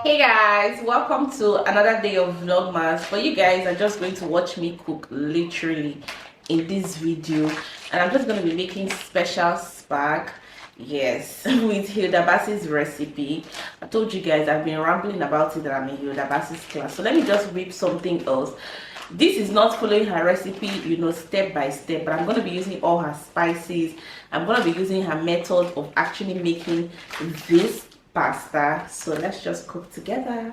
Hey guys, welcome to another day of vlogmas. But you guys are just going to watch me cook literally in this video, and I'm just going to be making special spag, yes, with Hilda Baci's recipe. I told you guys I've been rambling about it that I'm in Hilda Baci's class, so let me just whip something else. This is not following her recipe, you know, step by step, but I'm going to be using all her spices. I'm going to be using her method of actually making this pasta. So let's just cook together,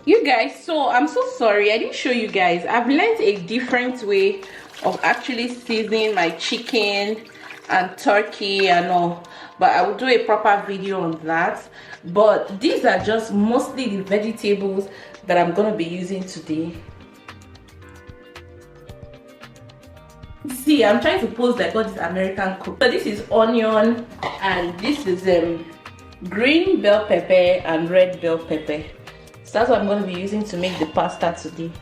you guys. So I'm so sorry I didn't show you guys. I've learned a different way of actually seasoning my chicken and turkey and all, but I will do a proper video on that. But these are just mostly the vegetables that I'm going to be using today. See, I'm trying to pose like all this American cook. So this is onion, and this is green bell pepper and red bell pepper. So that's what I'm going to be using to make the pasta today.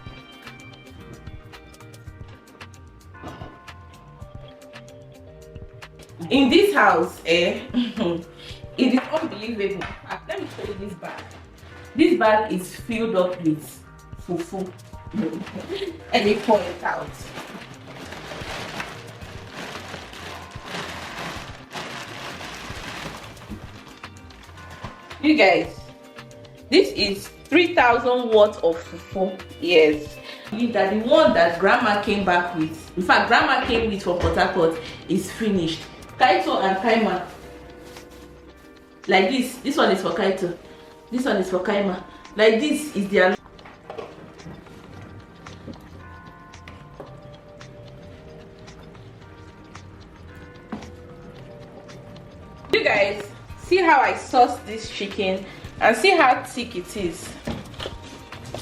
In this house, it is unbelievable. Let me show you this bag. This bag is filled up with fufu. And they pour it out. You guys, this is 3,000 watts of fufu. Yes, that the one that grandma came back with, in fact grandma came with from Port Harcourt, is finished. Kaito and Kaima, like this one is for Kaito, this one is for Kaima. Like this is their. You guys, see how I sauce this chicken and see how thick it is.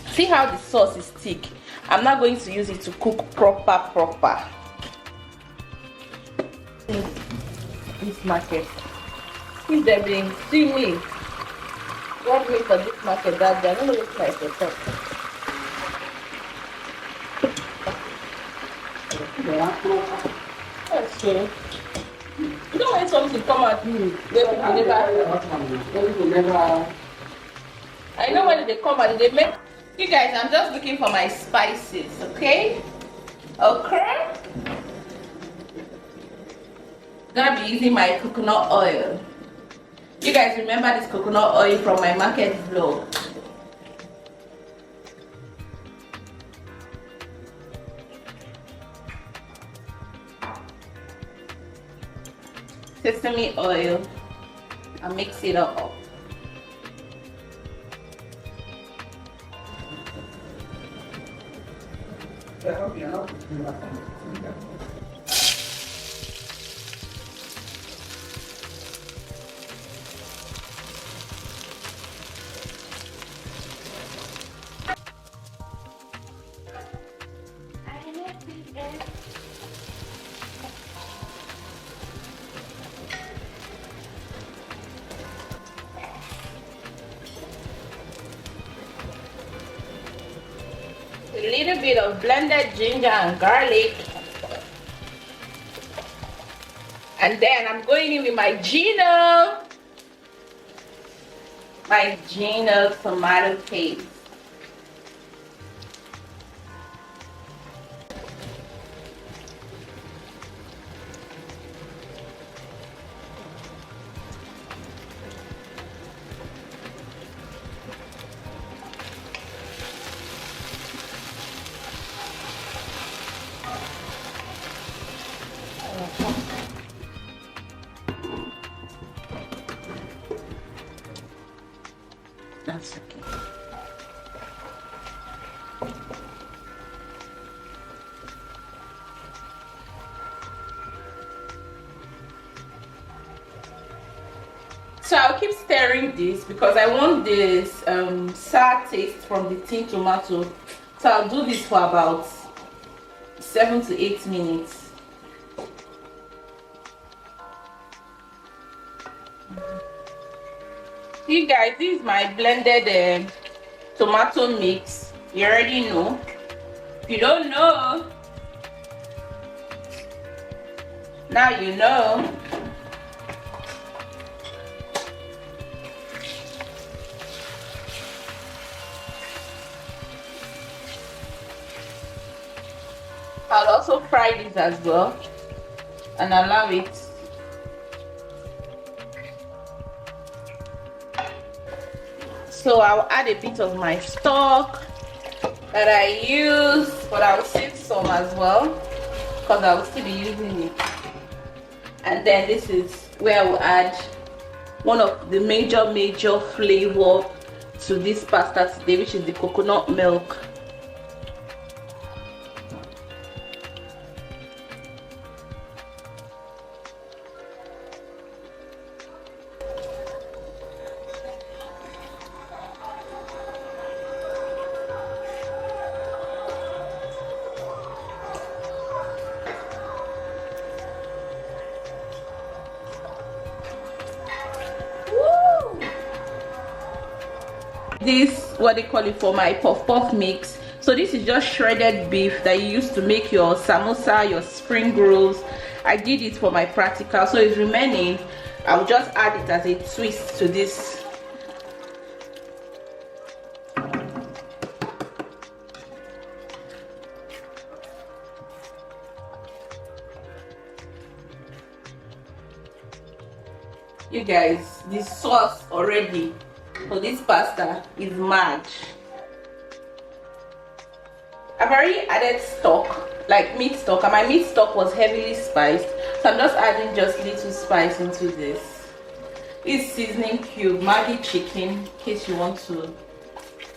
See how the sauce is thick. I'm not going to use it to cook proper. This market, if they've been seeing me what me for this market that day, I don't look like a top. That's true. You know when something come at you, I know when they come and they make. You guys, I'm just looking for my spices, okay? Okay. Gonna be using my coconut oil. You guys remember this coconut oil from my market vlog? Sesame oil and mix it up. A little bit of blended ginger and garlic, and then I'm going in with my Gino tomato paste. That's okay. So I'll keep stirring this because I want this sour taste from the tin tomato. So I'll do this for about 7 to 8 minutes. You guys, this is my blended tomato mix. You already know. If you don't know, now you know. I'll also fry this as well and allow it. So I'll add a bit of my stock that I use, but I'll save some as well because I will still be using it. And then this is where I will add one of the major flavor to this pasta today, which is the coconut milk. This, what they call it, for my puff mix. So this is just shredded beef that you use to make your samosa, your spring rolls. I did it for my practical, so it's remaining. I'll just add it as a twist to this. You guys, the sauce already for this pasta is mad. I've already added stock, like meat stock, and my meat stock was heavily spiced, so I'm just adding just little spice into this. It's seasoning cube, Maggi chicken, in case you want to.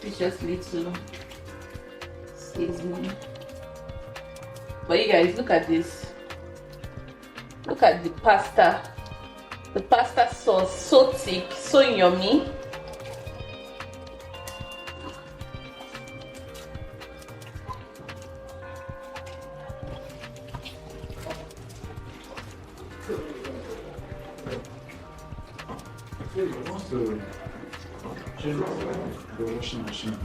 It's just little seasoning. But you guys, look at this. Look at the pasta. The pasta sauce, so thick, so yummy. The washing machine.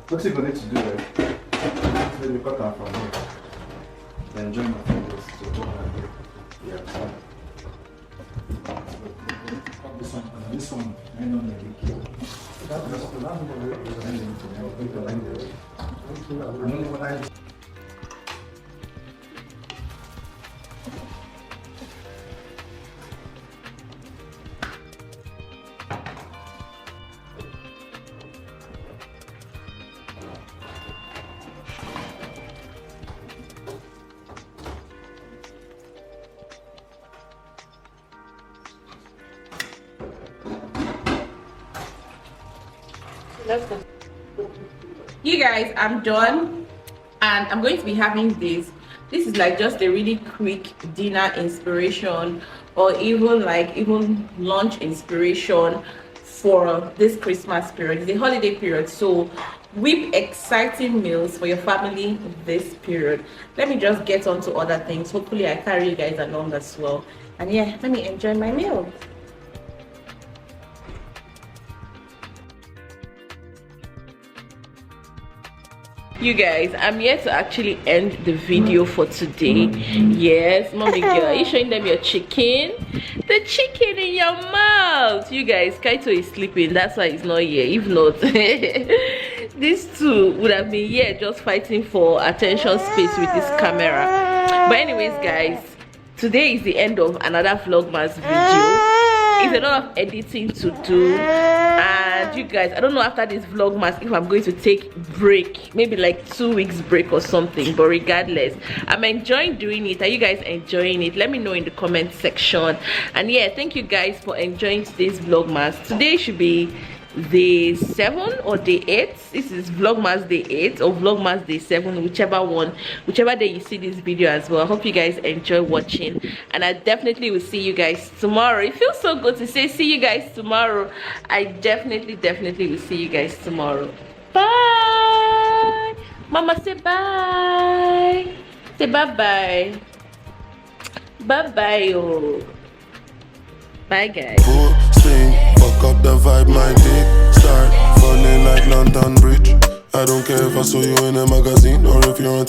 What's he going to do there? Maybe cut off from here. Then join my fingers to go and do. Yeah, this one, I know that we kill. You guys, I'm done and I'm going to be having this. This is like just a really quick dinner inspiration, or even lunch inspiration for this Christmas period. It's a holiday period, so whip exciting meals for your family this period. Let me just get on to other things. Hopefully I carry you guys along as well, and yeah, let me enjoy my meal. You guys, I'm here to actually end the video for today. Yes, mommy girl, are you showing them your chicken? The chicken in your mouth. You guys, Kaito is sleeping, that's why he's not here. If not, these two would have been here just fighting for attention space with this camera. But anyways guys, today is the end of another vlogmas video. It's a lot of editing to do, and you guys, I don't know after this vlogmas if I'm going to take break, maybe like 2 weeks break or something, but regardless, I'm enjoying doing it. Are you guys enjoying it? Let me know in the comment section. And yeah, thank you guys for enjoying today's vlogmas. Today should be day 7 or day 8. This is vlogmas day 8 or vlogmas day 7, whichever day you see this video as well. I hope you guys enjoy watching, and I definitely will see you guys tomorrow. It feels so good to say see you guys tomorrow. I definitely will see you guys tomorrow. Bye. Mama, say bye. Say bye bye. Bye bye. Oh, bye guys. Fuck up the vibe, my dick. start. Funny like London Bridge. I don't care if I saw you in a magazine or if you're on